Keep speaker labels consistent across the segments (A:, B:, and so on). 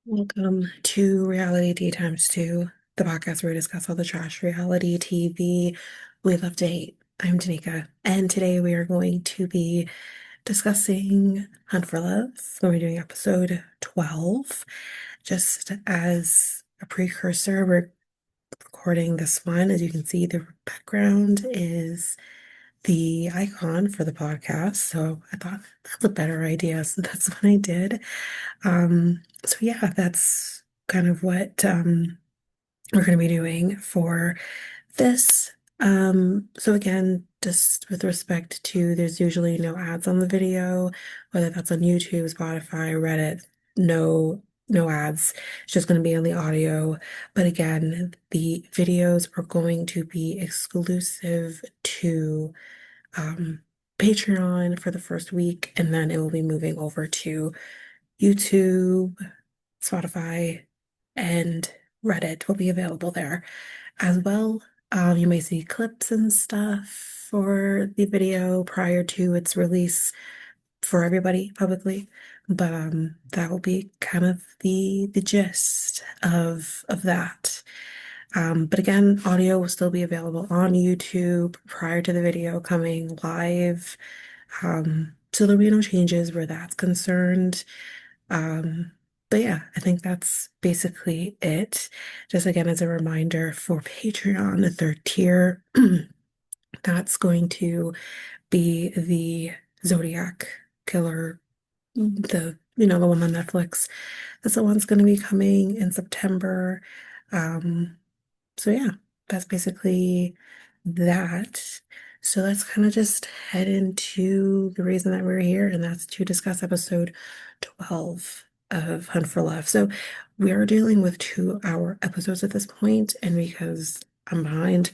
A: Welcome to Reality D times two, the podcast where we discuss all the trash reality TV we love to hate. I'm Danica, and today we are going to be discussing Hunt for Love. We're doing episode 12. Just as a precursor, we're recording this one. As you can see, the background is the icon for the podcast. So I thought that's a better idea. So that's what I did. So yeah, that's kind of what we're going to be doing for this. So again, just with respect to, there's usually no ads on the video, whether that's on YouTube, Spotify, Reddit, no ads. It's just going to be on the audio. But again, the videos are going to be exclusive to um, Patreon for the first week, and then it will be moving over to YouTube, Spotify, and Reddit will be available there as well. You may see clips and stuff for the video prior to its release for everybody publicly, but that will be kind of the gist of that. But again, audio will still be available on YouTube prior to the video coming live. So there'll be no changes where that's concerned. Um, but yeah, I think that's basically it. Just again, as a reminder for Patreon, the third tier, that's going to be the Zodiac Killer, the one on Netflix. That's the one's going to be coming in September. Um, so yeah, that's basically that. So let's kind of just head into the reason that we're here, and that's to discuss episode 12 of Hunt for Love. So we are dealing with 2 hour episodes at this point, and because I'm behind,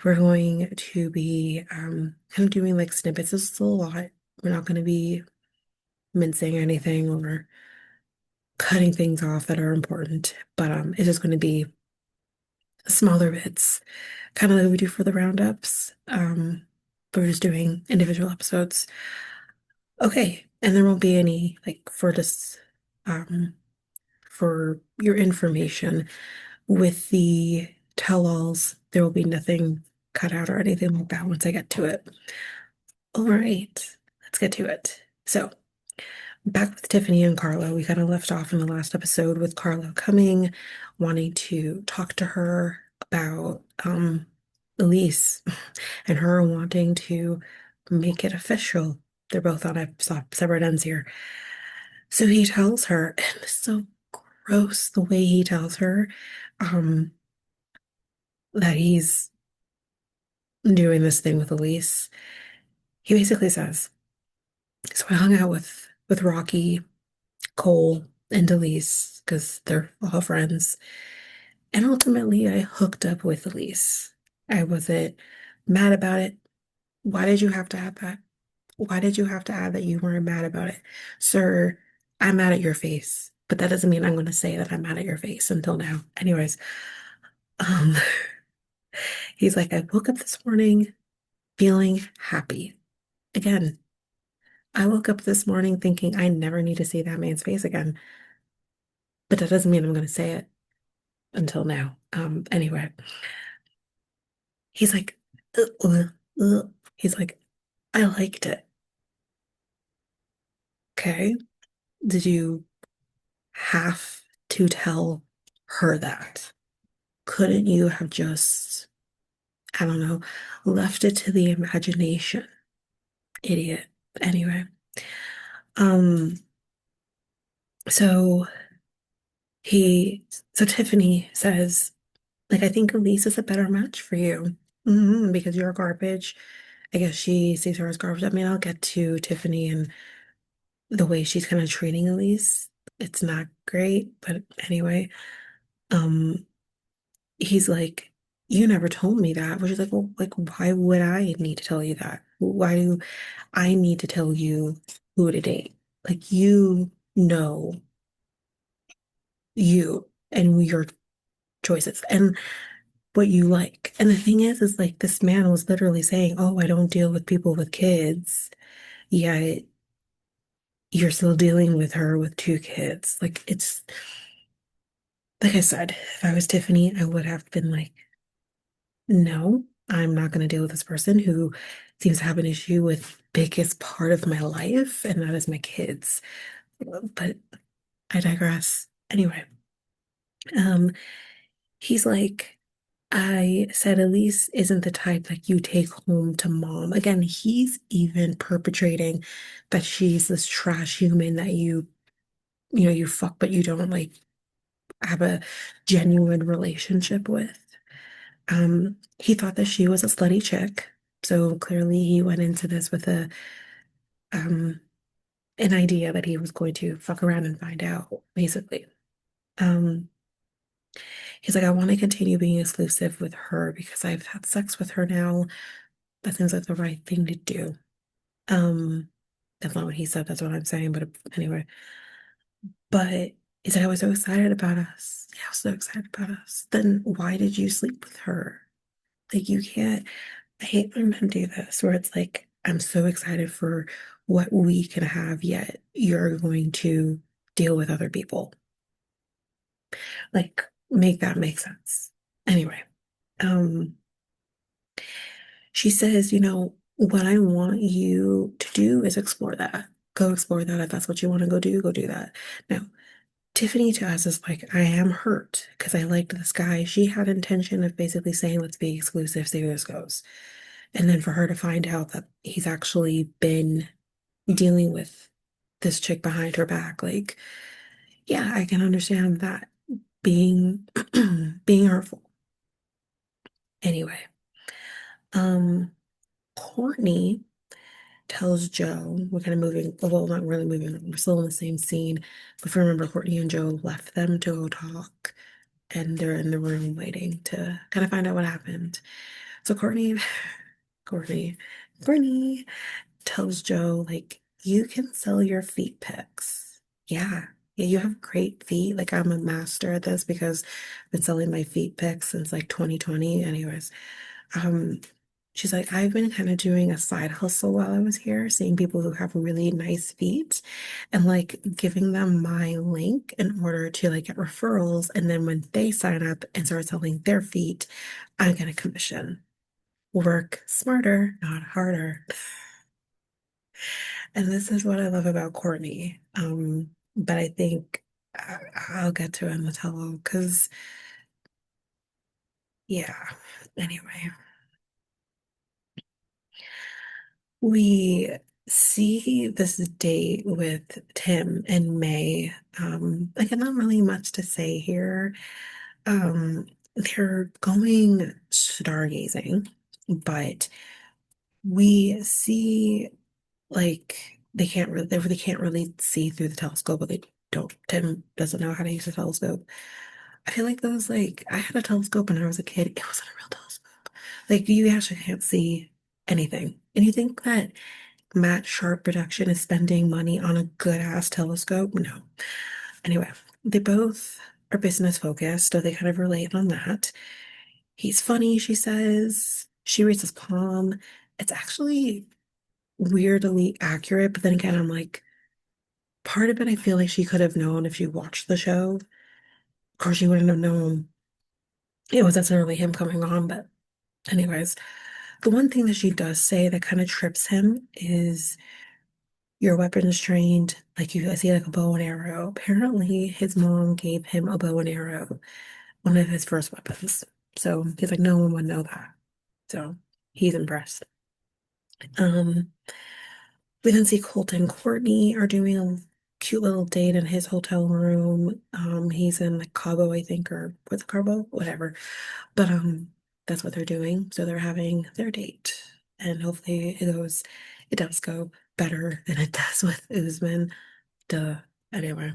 A: we're going to be kind of doing like snippets. This is a lot. We're not going to be mincing anything or cutting things off that are important, but it's just going to be smaller bits, kind of like we do for the roundups. But we're just doing individual episodes. Okay, and there won't be any like um for your information with the tell-alls. There will be nothing cut out or anything like that once I get to it. All right, let's get to it. So, back with Tiffany and Carlo, we kind of left off in the last episode with Carlo coming, wanting to talk to her about Elise and her wanting to make it official. They're both on separate ends here. So he tells her, and it's so gross the way he tells her, um, that he's doing this thing with Elise. He basically says, so I hung out with Rocky, Cole, and Elise because they're all friends. And ultimately, I hooked up with Elise. I wasn't mad about it. Why did you have to add that? Why did you have to add that you weren't mad about it? Sir, I'm mad at your face, but that doesn't mean I'm going to say that I'm mad at your face until now. Anyways, um, he's like, I woke up this morning feeling happy. Again, I woke up this morning thinking I never need to see that man's face again, but that doesn't mean I'm going to say it until now. Anyway, he's like, he's like, I liked it. Okay. Did you have to tell her that? Couldn't you have just, I don't know, left it to the imagination? Idiot. Anyway, um, so he, so Tiffany says, like, I think Elise is a better match for you. Because you're garbage. I guess she sees her as garbage. I mean, I'll get to Tiffany and the way she's kind of treating Elise. It's not great, but anyway, um, he's like, you never told me that. Which is like, well, like, why would I need to tell you that? Why do I need to tell you who to date? Like, you know you and your choices and what you like. And the thing is like this man was literally saying, oh, I don't deal with people with kids. Yet you're still dealing with her with 2 kids. Like, it's like I said, if I was Tiffany, I would have been like, no, I'm not going to deal with this person who seems to have an issue with biggest part of my life, and that is my kids. But I digress. Anyway, um, he's like, I said Elise isn't the type that you take home to mom. Again, he's even perpetrating that she's this trash human that you fuck, but you don't like have a genuine relationship with. He thought that she was a slutty chick. So clearly he went into this with um an idea that he was going to fuck around and find out, basically. Um, he's like, I want to continue being exclusive with her because I've had sex with her now. That seems like the right thing to do. Um, that's not what he said, that's what I'm saying, but anyway. But he's like, I was so excited about us. Yeah, I was so excited about us. Then why did you sleep with her? Like you can't, I hate when men do this where it's like, I'm so excited for what we can have, yet you're going to deal with other people. Like, make that make sense. Anyway, um, she says, what I want you to do is explore that. Go explore that. If that's what you want to go do that. Now, Tiffany to us is like, I am hurt because I liked this guy. She had intention of basically saying, let's be exclusive, see where this goes. And then for her to find out that he's actually been dealing with this chick behind her back, like, yeah, I can understand that being being hurtful. Anyway, um, Courtney tells Joe, we're kind of moving, well, not really moving, we're still in the same scene. But if you remember, Courtney and Joe left them to go talk, and they're in the room waiting to kind of find out what happened. So Courtney, Courtney tells Joe, like, you can sell your feet pics. Yeah. Yeah, you have great feet. Like, I'm a master at this because I've been selling my feet pics since like 2020. Anyways, um, she's like, I've been kind of doing a side hustle while I was here, seeing people who have really nice feet and like giving them my link in order to like get referrals. And then when they sign up and start selling their feet, I get a commission. Work smarter, not harder. And this is what I love about Courtney. But I think I'll get to it in the tell because, yeah. Anyway, we see this date with Tim and May. Again, not really much to say here. Um, they're going stargazing, but we see like they really can't really see through the telescope, but they don't. Tim doesn't know how to use a telescope. I feel like those like I had a telescope when I was a kid. It wasn't a real telescope. Like you actually can't see anything. And you think that Matt Sharp production is spending money on a good ass telescope? No. Anyway, they both are business focused, so they kind of relate on that. He's funny, she says. She reads his palm. It's actually weirdly accurate, but then again, I'm like, part of it I feel like she could have known if she watched the show. Of course, she wouldn't have known it was necessarily him coming on, but anyways, the one thing that she does say that kind of trips him is your weapons trained, like you I see like a bow and arrow. Apparently, his mom gave him a bow and arrow, one of his first weapons. So he's like, no one would know that. So he's impressed. Um, we then see Colt and Courtney are doing a cute little date in his hotel room. He's in like Cabo, I think, or what's Cabo? Whatever. But that's what they're doing. So they're having their date. And hopefully it does go better than it does with Usman. Duh. Anyway.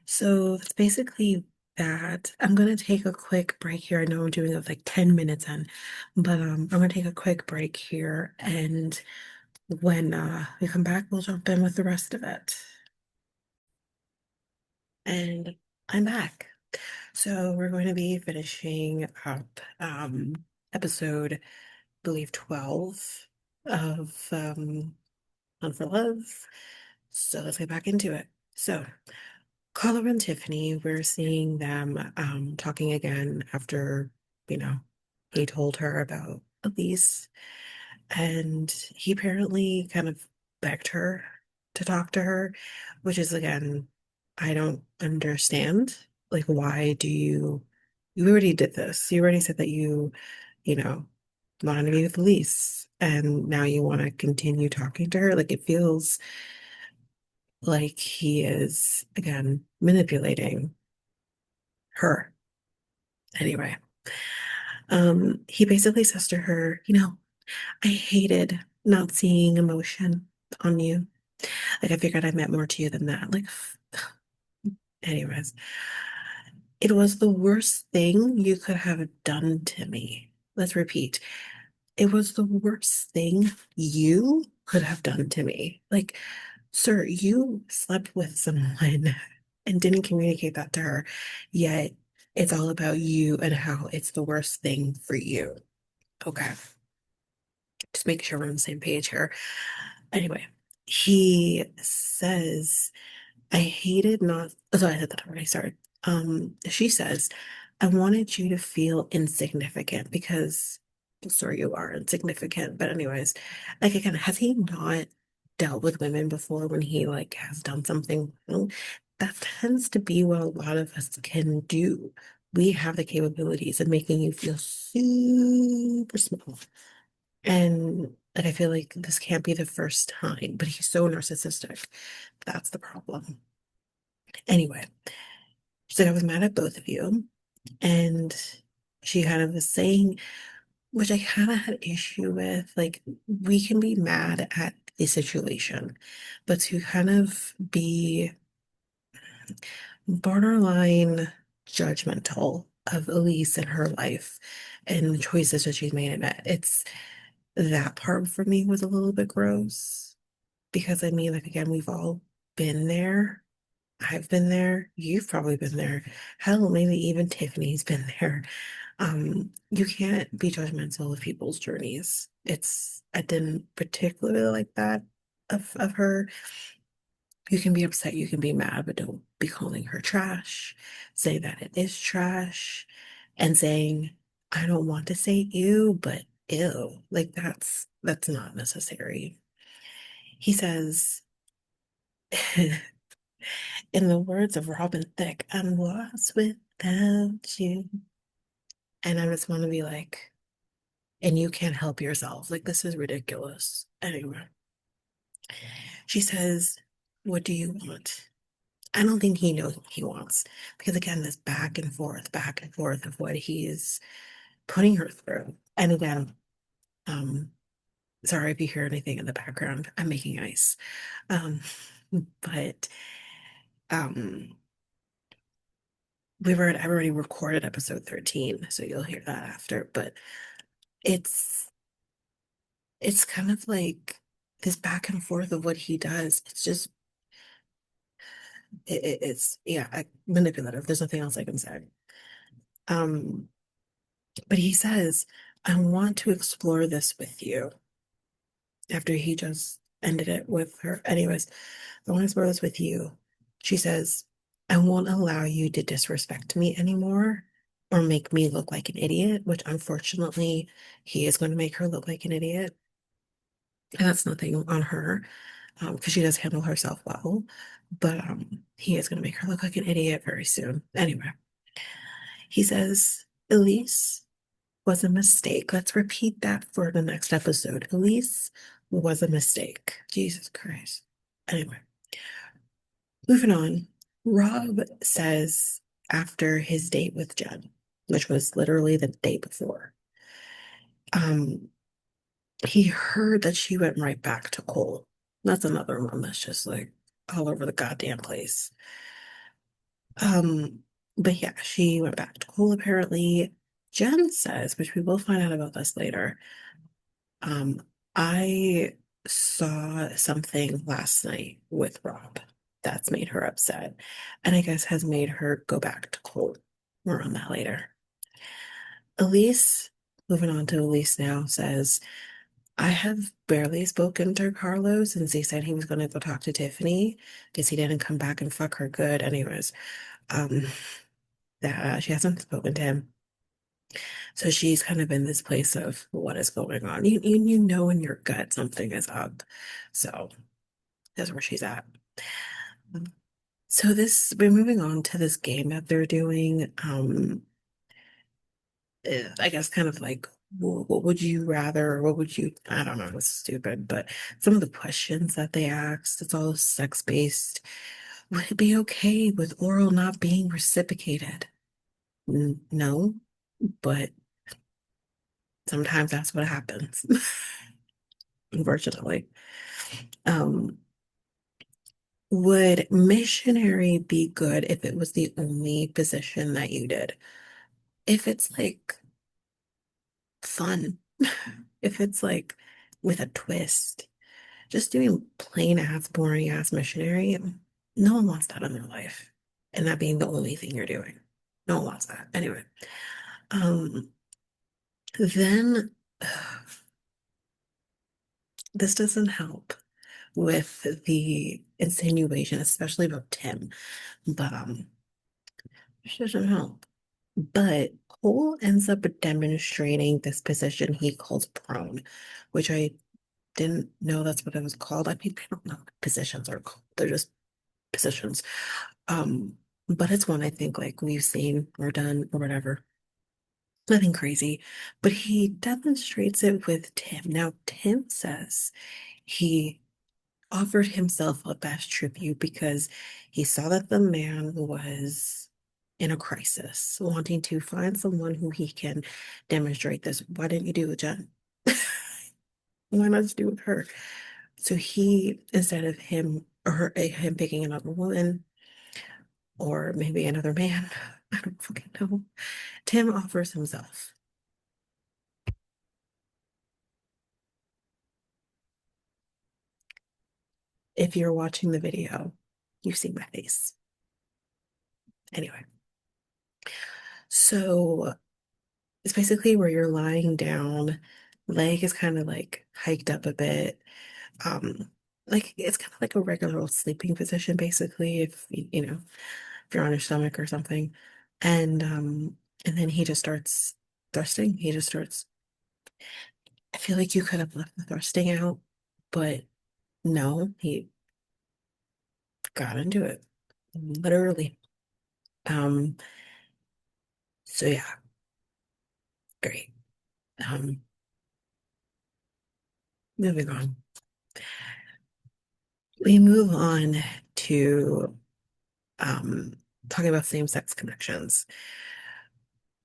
A: So that's basically that. I'm gonna take a quick break here. I know I'm doing it like 10 minutes in, but I'm gonna take a quick break here and when we come back, we'll jump in with the rest of it. And I'm back. So we're going to be finishing up episode, I believe 12 of On for Love. So let's get back into it. So Carlo and Tiffany, we're seeing them talking again after, you know, he told her about Elise. And he apparently kind of begged her to talk to her, which is again, I don't understand. Like, why do you already did this? You already said that you know, wanted to be with Elise, and now you want to continue talking to her. Like, it feels like he is again manipulating her. Anyway, he basically says to her, I hated not seeing emotion on you. Like, I figured I meant more to you than that. Like, anyways, it was the worst thing you could have done to me. Let's repeat. It was the worst thing you could have done to me. Like, sir, you slept with someone and didn't communicate that to her, yet it's all about you and how it's the worst thing for you. Okay. Just make sure we're on the same page here. Anyway, he says, I hated not, oh, sorry, I said that already, sorry. She says, I wanted you to feel insignificant because, sorry, you are insignificant. But anyways, like again, has he not dealt with women before when he like has done something wrong? That tends to be what a lot of us can do. We have the capabilities of making you feel super small. And like I feel like this can't be the first time, but he's so narcissistic. That's the problem. Anyway, she's like, I was mad at both of you. And she kind of was saying, which I kind of had issue with, like, we can be mad at the situation, but to kind of be borderline judgmental of Elise and her life and the choices that she's made in it, it's that part for me was a little bit gross. Because I mean, like, again, we've all been there. I've been there. You've probably been there. Hell, maybe even Tiffany's been there. You can't be judgmental of people's journeys. I didn't particularly like that of her. You can be upset, you can be mad, but don't be calling her trash. Say that it is trash and saying, I don't want to say ew, but ew. Like that's not necessary. He says, in the words of Robin Thicke, I'm lost without you. And I just want to be like, and you can't help yourself. Like, this is ridiculous. Anyway, she says, what do you want? I don't think he knows what he wants. Because again, this back and forth of what he's putting her through. And again, um, sorry if you hear anything in the background. I'm making ice. Um, but um I've already recorded episode 13, so you'll hear that after. But it's it's kind of like this back and forth of what he does. It's just it's yeah, manipulative. There's nothing else I can say. Um, but he says, I want to explore this with you after he just ended it with her. Anyways, I want to explore this with you. She says, I won't allow you to disrespect me anymore or make me look like an idiot, which unfortunately he is going to make her look like an idiot. And that's nothing on her, because she does handle herself well. But he is going to make her look like an idiot very soon. Anyway, he says, Elise was a mistake. Let's repeat that for the next episode. Elise was a mistake. Jesus Christ. Anyway, moving on. Rob says after his date with Jen, which was literally the day before, um, he heard that she went right back to Colt. That's another one that's just like all over the goddamn place. Um, but yeah, she went back to Colt apparently. Jen says, which we will find out about this later. Um, I saw something last night with Rob that's made her upset, and I guess has made her go back to Colt. More on that later. Elise, moving on to Elise now, says, I have barely spoken to Carlo since he said he was going to go talk to Tiffany because he didn't come back and fuck her good anyways. Um, that she hasn't spoken to him. So she's kind of in this place of what is going on. You know in your gut something is up. So that's where she's at. So this we're moving on to this game that they're doing. I guess kind of like what would you rather, what would you, I don't know, it's stupid, but some of the questions that they asked, it's all sex based. Would it be okay with oral not being reciprocated? No, but sometimes that's what happens, unfortunately. Um, would missionary be good if it was the only position that you did? If it's like fun, if it's like with a twist, just doing plain ass, boring ass missionary, no one wants that in their life. And that being the only thing you're doing. No one wants that. Anyway, um, then this doesn't help with the insinuation, especially about Tim, but it doesn't help. But Cole ends up demonstrating this position he calls prone, which I didn't know that's what it was called. I mean, I don't know what positions are called. They're just positions. Um, but it's one I think like we've seen or done or whatever. Nothing crazy. But he demonstrates it with Tim. Now, Tim says he offered himself up as tribute because he saw that the man was in a crisis, wanting to find someone who he can demonstrate this. Why didn't you do it with Jen? Why not just do it with her? So he, instead of him or her, him picking another woman or maybe another man, I don't fucking know. Tim offers himself. If you're watching the video, you see my face. Anyway, so it's basically where you're lying down, leg is kind of like hiked up a bit. Um, like it's kind of like a regular old sleeping position, basically, if you know, if you're on your stomach or something. And then he just starts thrusting. He just starts. I feel like you could have left the thrusting out, but no, he got into it. Literally. Um, so yeah, great. Um, moving on. We move on to um talking about same-sex connections.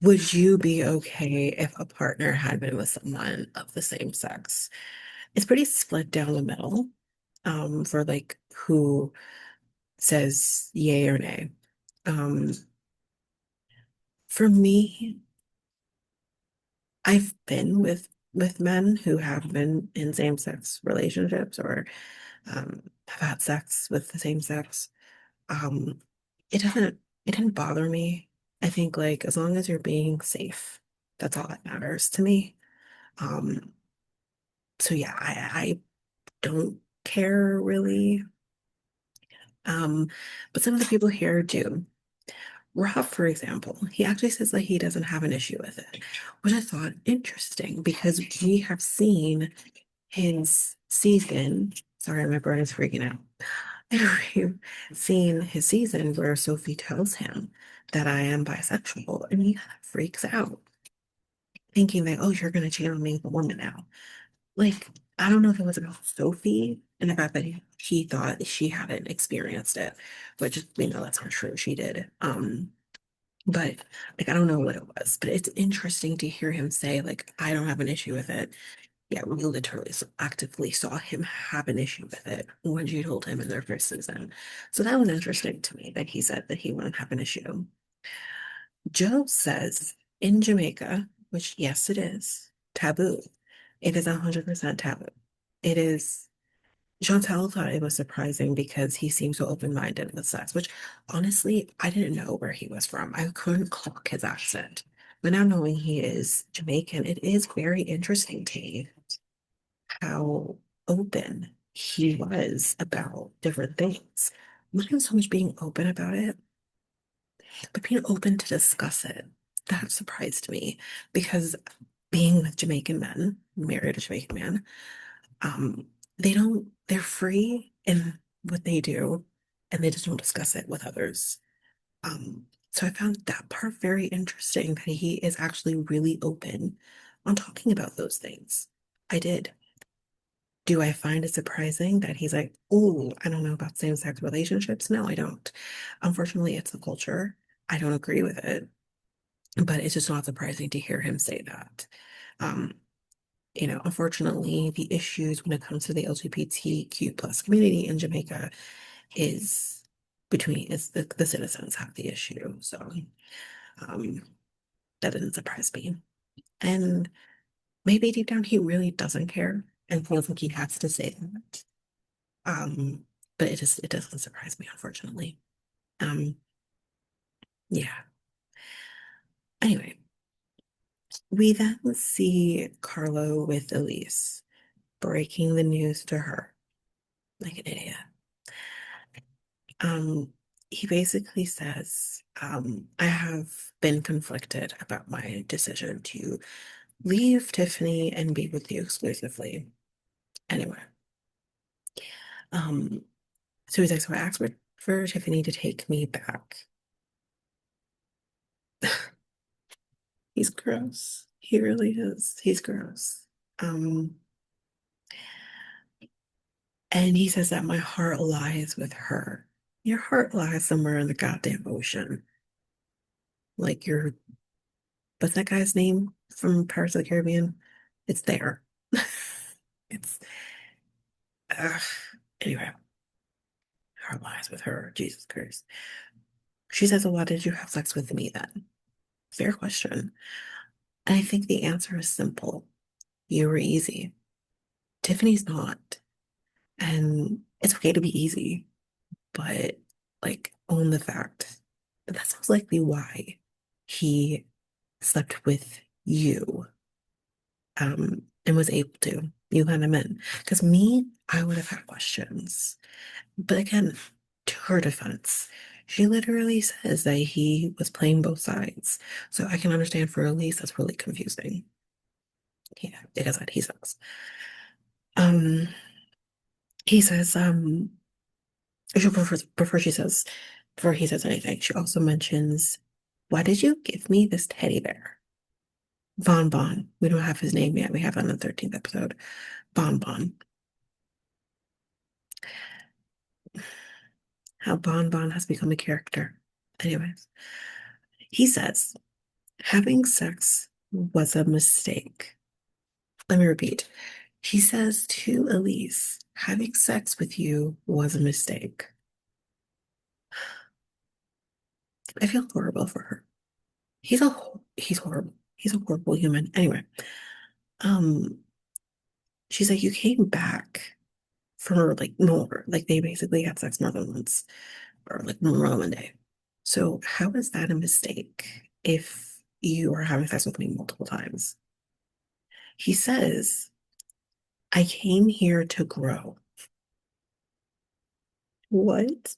A: Would you be okay if a partner had been with someone of the same sex? It's pretty split down the middle, for like who says yay or nay. Um, for me, I've been with men who have been in same-sex relationships or have had sex with the same sex. Um, it didn't bother me. I think like as long as you're being safe, that's all that matters to me. Um, so yeah, I don't care really. Um, but some of the people here do. Rob, for example, he actually says that he doesn't have an issue with it, which I thought interesting because we have seen his season. Sorry, my brain is freaking out. We've seen his season where Sophie tells him that I am bisexual, and he kind of freaks out, thinking that, oh, you're going to cheat on me with a woman now. Like, I don't know if it was about Sophie and the fact that he thought she hadn't experienced it, which we know that's not true. She did. But like, I don't know what it was, but it's interesting to hear him say, like, I don't have an issue with it. Yeah, we literally actively saw him have an issue with it when she told him in their first season. So that was interesting to me that he said that he wouldn't have an issue. Joe says in Jamaica, which yes, it is taboo. It is 100% taboo. It is. Chantel thought it was surprising because he seemed so open-minded with sex, which honestly, I didn't know where he was from. I couldn't clock his accent. But now knowing he is Jamaican, it is very interesting to me. how open he was about different things. Not even so much being open about it, but being open to discuss it. That surprised me because being with Jamaican men, married a Jamaican man, um, they're free in what they do and they just don't discuss it with others. So I found that part very interesting that he is actually really open on talking about those things. I did. Do I find it surprising that he's like, oh, I don't know about same-sex relationships? No, I don't. Unfortunately, it's the culture. I don't agree with it, but it's just not surprising to hear him say that. Um, unfortunately, the issues when it comes to the LGBTQ plus community in Jamaica is between it's the citizens have the issue. So um, that didn't surprise me. And maybe deep down he really doesn't care and feels like he has to say that. Um, but it doesn't surprise me, unfortunately. Um, yeah. Anyway, we then see Carlo with Elise breaking the news to her like an idiot. Um, he basically says, I have been conflicted about my decision to leave Tiffany and be with you exclusively. Anyway, um, so he's like, so I asked for Tiffany to take me back. He's gross. He really is. He's gross. Um, and he says that my heart lies with her. Your heart lies somewhere in the goddamn ocean. Like your, what's that guy's name from Pirates of the Caribbean? It's there. It's, uh, anyway, heart lies with her. Jesus Christ. She says, well, why did you have sex with me then? Fair question. And I think the answer is simple. You were easy. Tiffany's not. And it's okay to be easy, but like own the fact that that's most likely why he slept with you and was able to. You let him in. Because me, I would have had questions. But again, to her defense, she literally says that he was playing both sides. So I can understand for Elise that's really confusing. Yeah, it is what he says. Um, he says, before she says, before he says anything, she also mentions, why did you give me this teddy bear? Bon Bon. We don't have his name yet. We have it on the 13th episode. Bon Bon. How Bon Bon has become a character. Anyways, he says, having sex was a mistake. Let me repeat. He says to Elise, having sex with you was a mistake. I feel horrible for her. He's horrible. He's a horrible human. Anyway, um, she's like, you came back for like more. Like they basically had sex more than once, or like more than one day. So how is that a mistake if you are having sex with me multiple times? He says, I came here to grow. What?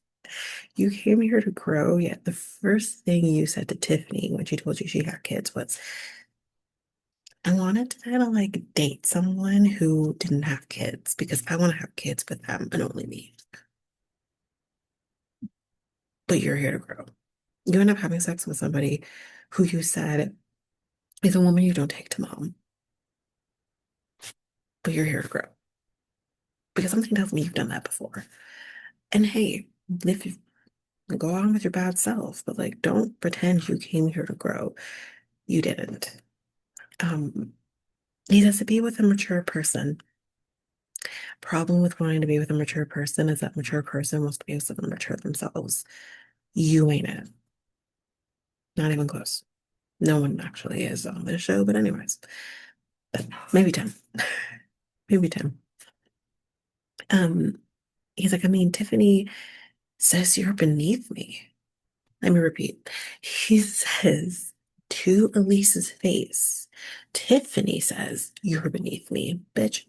A: You came here to grow, yet the first thing you said to Tiffany when she told you she had kids was, I wanted to kind of like date someone who didn't have kids because I want to have kids with them and only me. But you're here to grow. You end up having sex with somebody who you said is a woman you don't take to mom, but you're here to grow. Because something tells me you've done that before. And hey, if you go on with your bad self, but like don't pretend you came here to grow. You didn't. Um, he says to be with a mature person. Problem with wanting to be with a mature person is that mature person wants to be with someone mature themselves. You ain't it. Not even close. No one actually is on this show, but anyways. But maybe Tim. Maybe Tim. Um, he's like, I mean, Tiffany says you're beneath me. Let me repeat. He says to Elise's face, Tiffany says, you're beneath me, bitch.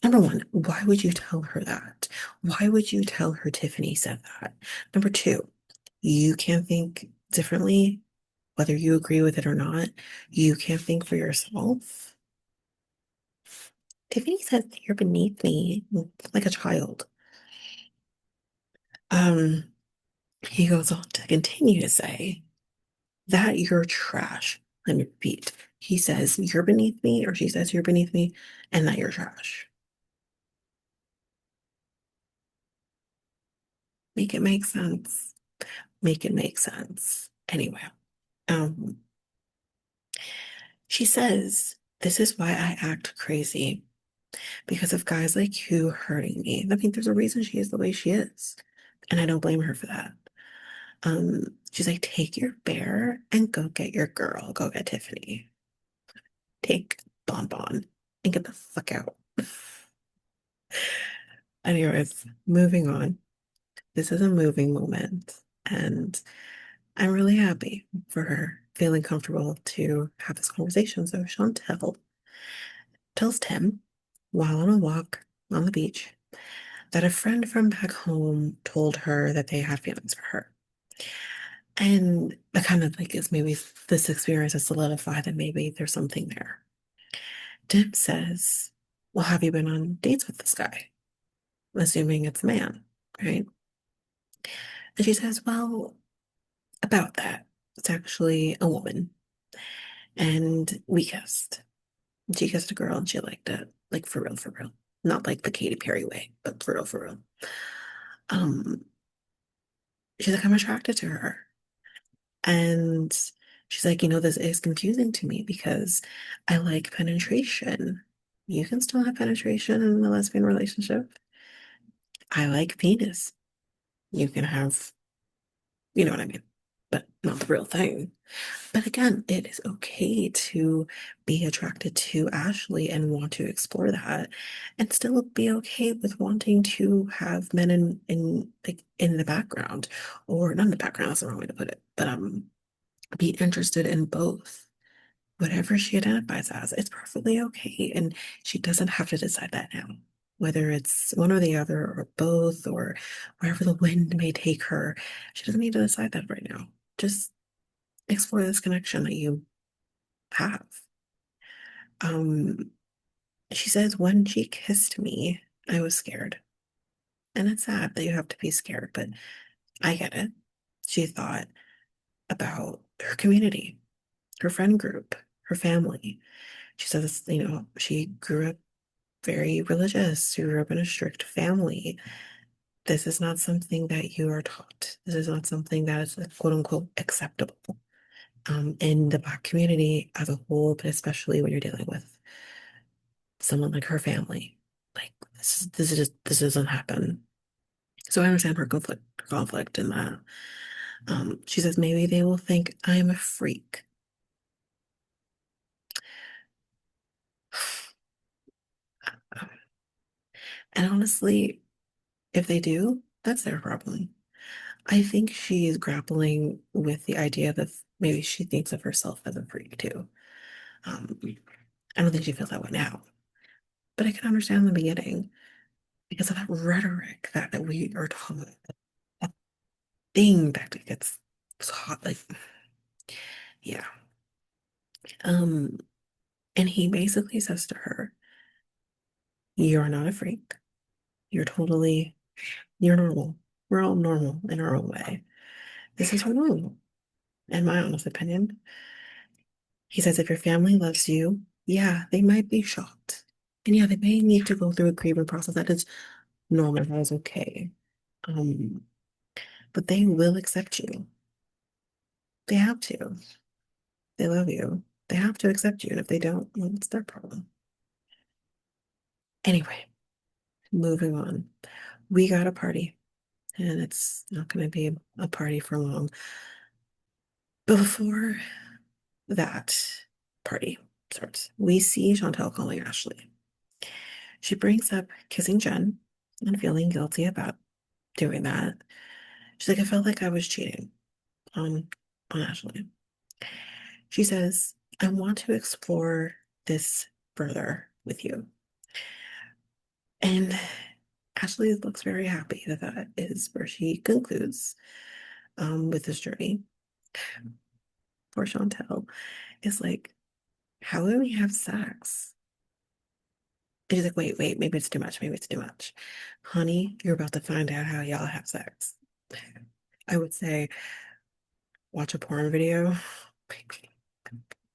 A: Number one, why would you tell her that? Why would you tell her Tiffany said that? Number two, you can't think differently, whether you agree with it or not. You can't think for yourself. Tiffany says you're beneath me like a child. Um, he goes on to continue to say that you're trash. Let me repeat. He says you're beneath me, or she says you're beneath me, and that you're trash. Make it make sense. Make it make sense. Anyway, um, she says, this is why I act crazy because of guys like you hurting me. I mean, there's a reason she is the way she is. And I don't blame her for that. She's like, take your bear and go get your girl. Go get Tiffany. Take Bonbon and get the fuck out. Anyways, moving on. This is a moving moment. And I'm really happy for her feeling comfortable to have this conversation. So Chantel tells Tim while on a walk on the beach that a friend from back home told her that they had feelings for her. And it kind of like is maybe this experience has solidified that maybe there's something there. Tim says, well, have you been on dates with this guy? Assuming it's a man, right? And she says, well, about that. It's actually a woman. And we kissed. She kissed a girl and she liked it. Like for real, for real. Not like the Katy Perry way, but for real, for real. Um, she's like, I'm attracted to her. And she's like, this is confusing to me because I like penetration. You can still have penetration in a lesbian relationship. I like penis. You can have, you know what I mean, but not the real thing. But again, it is okay to be attracted to Ashley and want to explore that and still be okay with wanting to have men in like in the background or not in the background, that's the wrong way to put it, but be interested in both. Whatever she identifies as, it's perfectly okay. And she doesn't have to decide that now, whether it's one or the other or both or wherever the wind may take her. She doesn't need to decide that right now. Just explore this connection that you have. Um, she says, when she kissed me, I was scared. And it's sad that you have to be scared, but I get it. She thought about her community, her friend group, her family. She says, she grew up very religious. She grew up in a strict family. This is not something that you are taught. This is not something that is quote unquote acceptable in the Black community as a whole, but especially when you're dealing with someone like her family. Like this doesn't happen. So I understand her conflict in that. She says maybe they will think I'm a freak. And honestly, if they do, that's their problem. I think she's grappling with the idea that maybe she thinks of herself as a freak too. Um, I don't think she feels that way now, but I can understand in the beginning because of that rhetoric that we are taught, that thing that gets taught. Like, yeah. Um, and he basically says to her, "You're not a freak. You're normal. We're all normal in our own way. This is normal, in my honest opinion." He says, if your family loves you, yeah, they might be shocked. And yeah, they may need to go through a grieving process. That is normal. That is okay. Um, but they will accept you. They have to. They love you. They have to accept you. And if they don't, well, it's their problem. Anyway, moving on. We got a party, and it's not going to be a party for long. Before that party starts, we see Chantel calling Ashley. She brings up kissing Jen and feeling guilty about doing that. She's like, I felt like I was cheating on Ashley. She says, I want to explore this further with you. And Ashley looks very happy that that is where she concludes with this journey. Poor Chantel is like, how do we have sex? And she's like, wait, maybe it's too much. Maybe it's too much. Honey, you're about to find out how y'all have sex. I would say watch a porn video.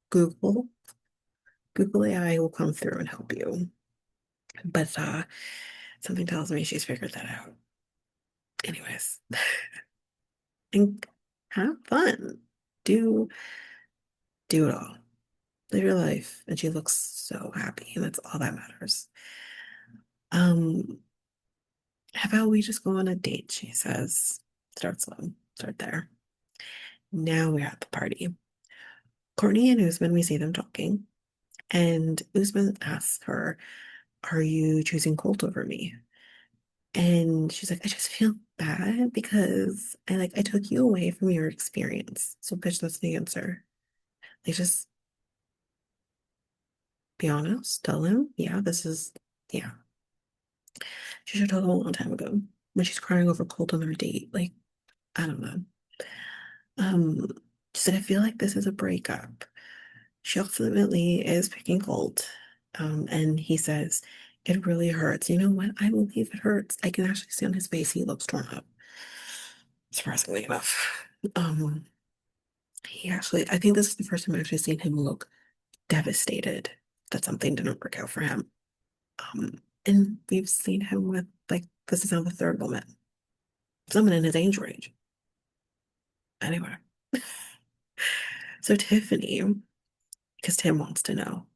A: Google. Google AI will come through and help you. But something tells me she's figured that out. Anyways, and have fun. Do do it all. Live your life. And she looks so happy, and that's all that matters. Um, how about we just go on a date, she says. Start slow. Start there. Now we're at the party. Courtney and Usman, we see them talking, and Usman asks her, are you choosing Colt over me? And she's like, I just feel bad because I took you away from your experience. So bitch, that's the answer. Like just be honest, tell him, yeah, this is yeah. She should have told him a long time ago when she's crying over Colt on their date. Like, I don't know. Um, she said, I feel like this is a breakup. She ultimately is picking Colt. And he says, it really hurts. You know what? I believe it hurts. I can actually see on his face he looks torn up, surprisingly enough. Um, he actually, I think this is the first time I've actually seen him look devastated that something didn't work out for him. And we've seen him with, like, this is now the third woman, someone in his age range. Anyway, so Tiffany, because Tim wants to know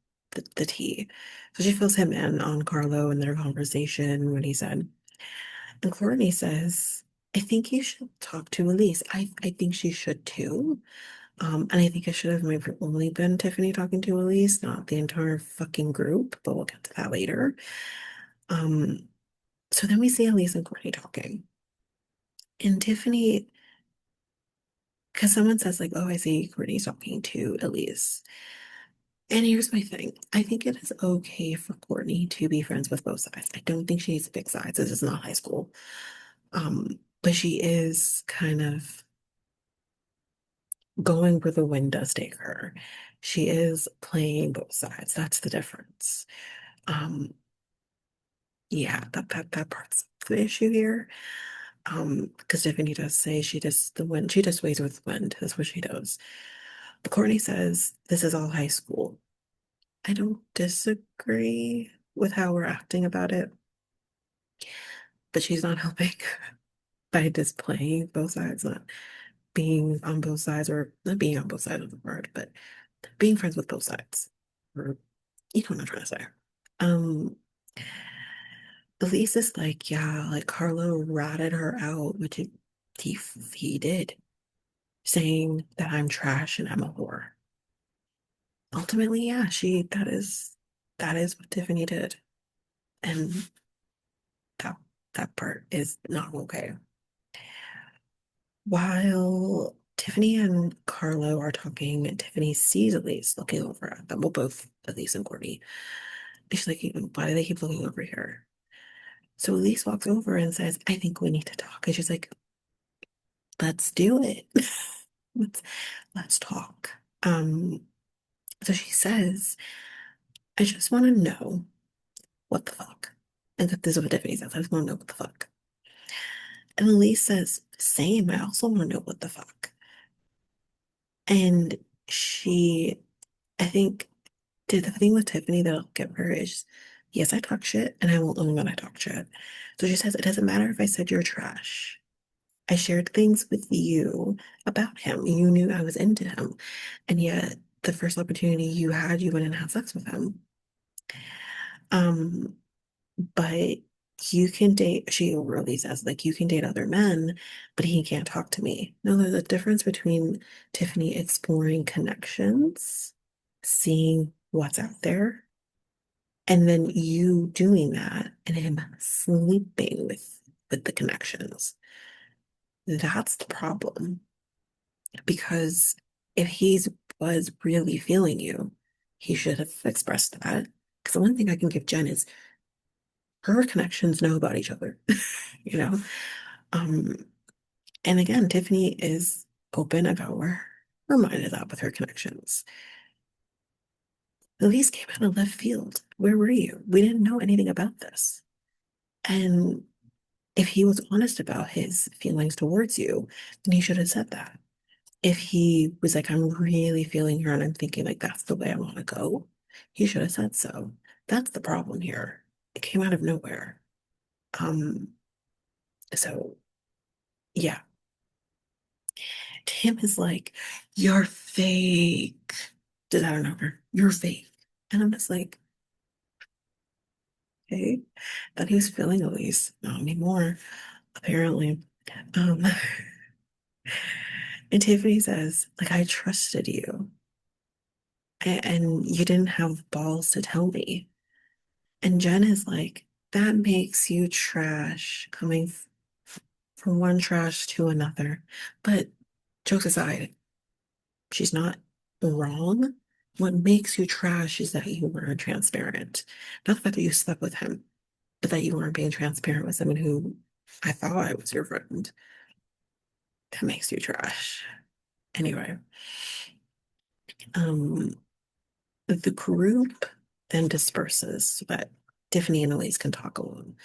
A: the tea. So she fills him in on Carlo and their conversation when he said, and Courtney says, I think you should talk to Elise. I think she should too. And I think it should have maybe only been Tiffany talking to Elise, not the entire fucking group, but we'll get to that later. Um, so then we see Elise and Courtney talking. And Tiffany, because someone says, like, oh, I see Courtney's talking to Elise. And here's my thing. I think it is okay for Courtney to be friends with both sides. I don't think she needs to pick sides. This is not high school. But she is kind of going where the wind does take her. She is playing both sides. That's the difference. Um, yeah, that part's the issue here. Because Tiffany does say she just the wind, she just ways with the wind. That's what she does. But Courtney says this is all high school. I don't disagree with how we're acting about it, but she's not helping by displaying both sides, not being on both sides, or not being on both sides of the word, but being friends with both sides. Or you know what I'm trying to say. Um, Elise is like, yeah, like Carlo ratted her out, which he did, saying that I'm trash and I'm a whore. Ultimately, yeah, that is what Tiffany did. And that that part is not okay. While Tiffany and Carlo are talking, Tiffany sees Elise looking over at them. Well, both Elise and Courtney. She's like, why do they keep looking over here? So Elise walks over and says, I think we need to talk. And she's like, let's do it. let's let's talk. Um, so she says, I just want to know what the fuck. And this is what Tiffany says, I just want to know what the fuck. And Elise says, same, I also want to know what the fuck. And she, I think, did the thing with Tiffany that'll get her is, yes, I talk shit, and I won't own when I talk shit. So she says, it doesn't matter if I said you're trash. I shared things with you about him. You knew I was into him. And yet, the first opportunity you had, you went and had sex with him. Um, but you can date, she really says, like, you can date other men, but he can't talk to me. No, there's a difference between Tiffany exploring connections, seeing what's out there, and then you doing that and him sleeping with the connections. That's the problem. Because if he's was really feeling you, he should have expressed that. Because the one thing I can give Jen is her connections know about each other, you know? Um, and again, Tiffany is open about where her mind is at with her connections. Elise came out of left field. Where were you? We didn't know anything about this. And if he was honest about his feelings towards you, then he should have said that. If he was like, I'm really feeling her and I'm thinking like that's the way I want to go, he should have said so. That's the problem here. It came out of nowhere. Um, so yeah, Tim is like, you're fake. Just out of nowhere, you're fake. And I'm just like, okay, thought he was feeling Elise. Not anymore, apparently. Um, and Tiffany says, like, I trusted you. And you didn't have balls to tell me. And Jen is like, that makes you trash coming from one trash to another. But jokes aside, she's not wrong. What makes you trash is that you weren't transparent. Not the fact that you slept with him, but that you weren't being transparent with someone who I thought was your friend. That makes you trash. Anyway, um, the group then disperses so that Tiffany and Elise can talk alone.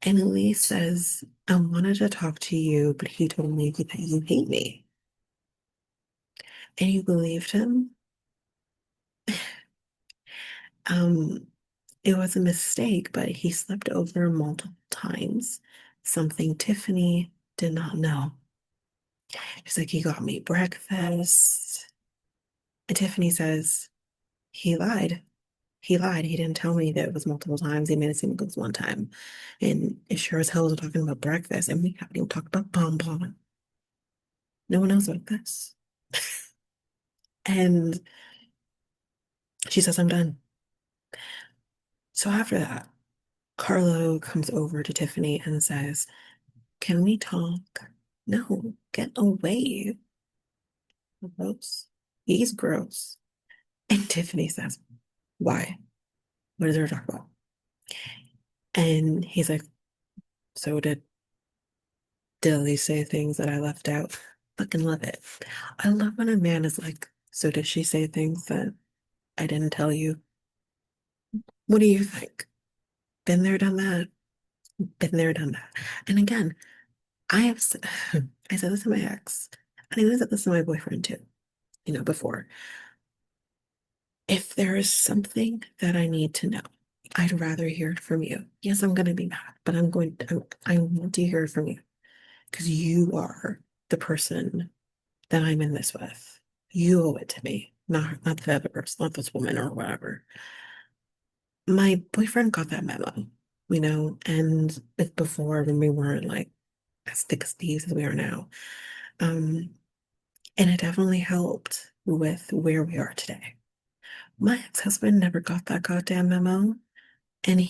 A: And Elise says, I wanted to talk to you, but he told me that you hate me. And you believed him? Um, it was a mistake, but he slept over multiple times, something Tiffany did not know. She's like, he got me breakfast. And Tiffany says, he lied. He lied. He didn't tell me that it was multiple times. He made it seem like it was one time. And it sure as hell was talking about breakfast. And we haven't even talked about bonbon. No one knows about this. And she says, I'm done. So after that, Carlo comes over to Tiffany and says, can we talk? No, get away. Gross. He's gross. And Tiffany says, why? What is there to talk about? And he's like, so did Dilly say things that I left out? Fucking love it. I love when a man is like, so did she say things that I didn't tell you? What do you think? Been there, done that. Been there, done that. And again, I have, I said this to my ex, and I even said this to my boyfriend too, before. If there is something that I need to know, I'd rather hear it from you. Yes, I'm going to be mad, but I want to hear it from you because you are the person that I'm in this with. You owe it to me, not the other person, not this woman or whatever. My boyfriend got that memo, and it's before when we weren't like as thick as thieves as we are now. Um, and it definitely helped with where we are today. My ex-husband never got that goddamn memo, and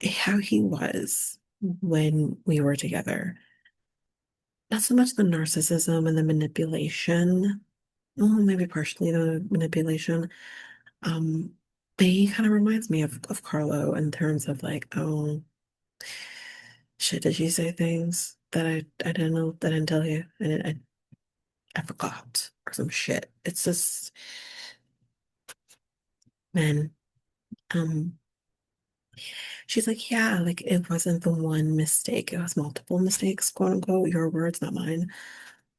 A: how he was when we were together, not so much the narcissism and the manipulation, well, maybe partially the manipulation, um, but he kind of reminds me of Carlo in terms of like, oh, shit, did you say things that I didn't know, that I didn't tell you? And I forgot or some shit. It's just, man, um, she's like, yeah, like it wasn't the one mistake. It was multiple mistakes, quote unquote. Your words, not mine.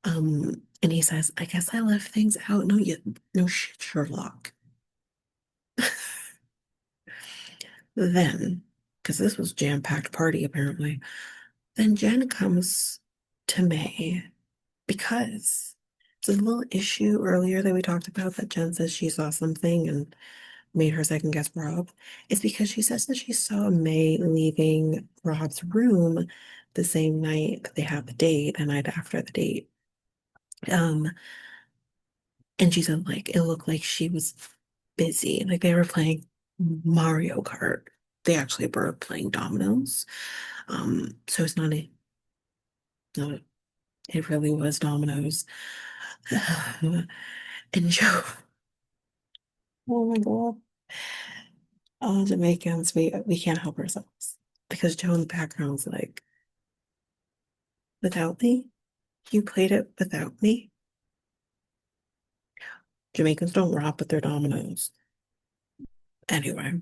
A: And he says, I guess I left things out. No shit, Sherlock. Then, because this was jam-packed party apparently, then Jen comes to May because it's a little issue earlier that we talked about that Jen says she saw something and made her second guess Rob. It's because she says that she saw May leaving Rob's room the same night that they had the date, the night after the date. Um, and she said like it looked like she was busy, like they were playing Mario Kart. They actually were playing dominoes. So it's not a no, it really was dominoes. And Joe, oh my God. All Jamaicans, we can't help ourselves. Because Joan's background's like, without me? You played it without me? Jamaicans don't rob with their dominoes. Anyway.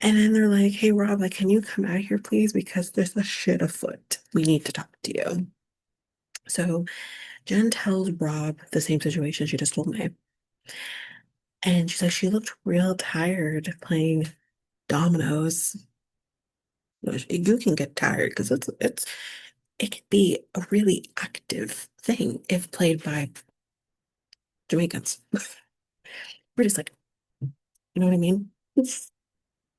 A: And then they're like, hey Rob, like, can you come out here, please? Because there's a shit afoot. We need to talk to you. So Jen tells Rob the same situation she just told me. And she's like, she looked real tired playing dominoes. You can get tired because it can be a really active thing if played by Jamaicans. We're just like, you know what I mean? It's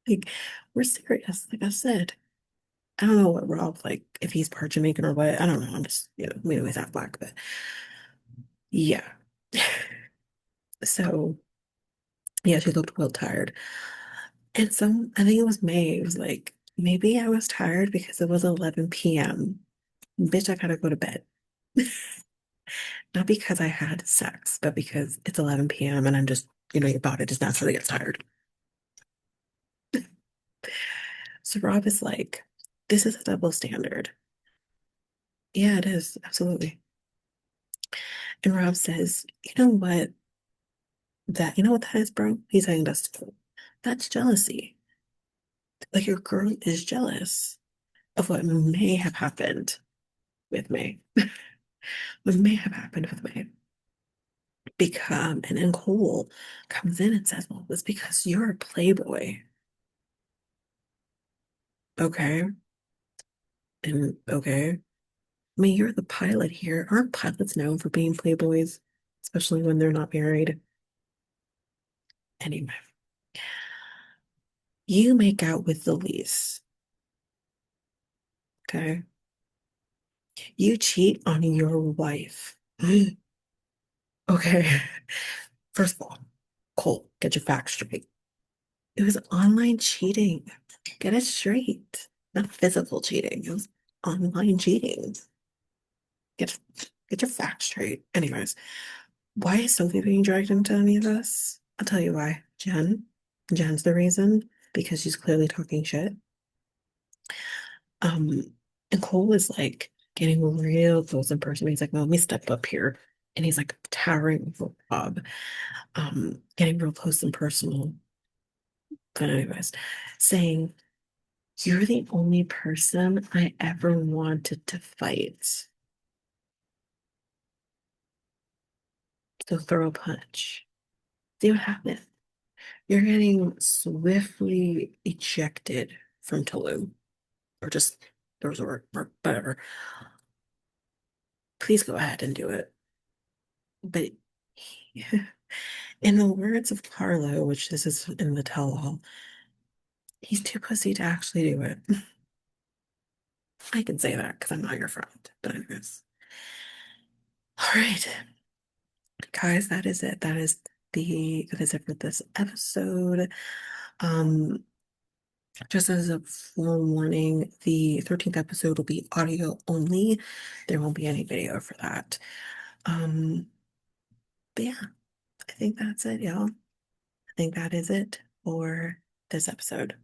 A: like we're serious. Like I said, I don't know what Rob like if he's part Jamaican or what. I don't know. I'm just we know he's half black, but yeah. So yeah, she looked real tired. And I think it was May. It was like maybe I was tired because it was 11 p.m. Bitch, I gotta go to bed. Not because I had sex, but because it's 11 p.m. and I'm just, your body just naturally gets tired. So Rob is like, this is a double standard. Yeah, it is. Absolutely. And Rob says, you know what that is, bro? He's saying that's jealousy. Like your girl is jealous of what may have happened with me. What may have happened with me. And then Cole comes in and says, well, it's because you're a playboy. Okay. And okay. I mean, you're the pilot here. Aren't pilots known for being playboys, especially when they're not married? Anyway, you make out with the lease, okay? You cheat on your wife. Okay. First of all, Colt, get your facts straight. It was online cheating. Get it straight. Not physical cheating. It was online cheating. Get get your facts straight. Anyways, why is Sophie being dragged into any of this? I'll tell you why. Jen's the reason because she's clearly talking shit. Um, and Cole is like getting real close in person. He's like, "No, let me step up here," and he's like towering over Bob, getting real close and personal. But anyways, saying, "You're the only person I ever wanted to fight. So throw a punch. See what happens." You're getting swiftly ejected from Tulum or just the resort or whatever. Please go ahead and do it. But in the words of Carlo, which this is in the tell-all, he's too pussy to actually do it. I can say that because I'm not your friend. But anyways. All right, guys, that is it. That is it for this episode. Um, Just as a forewarning, the 13th episode will be audio only. There won't be any video for that. Um, but yeah, I think that's it, y'all. I think that is it for this episode.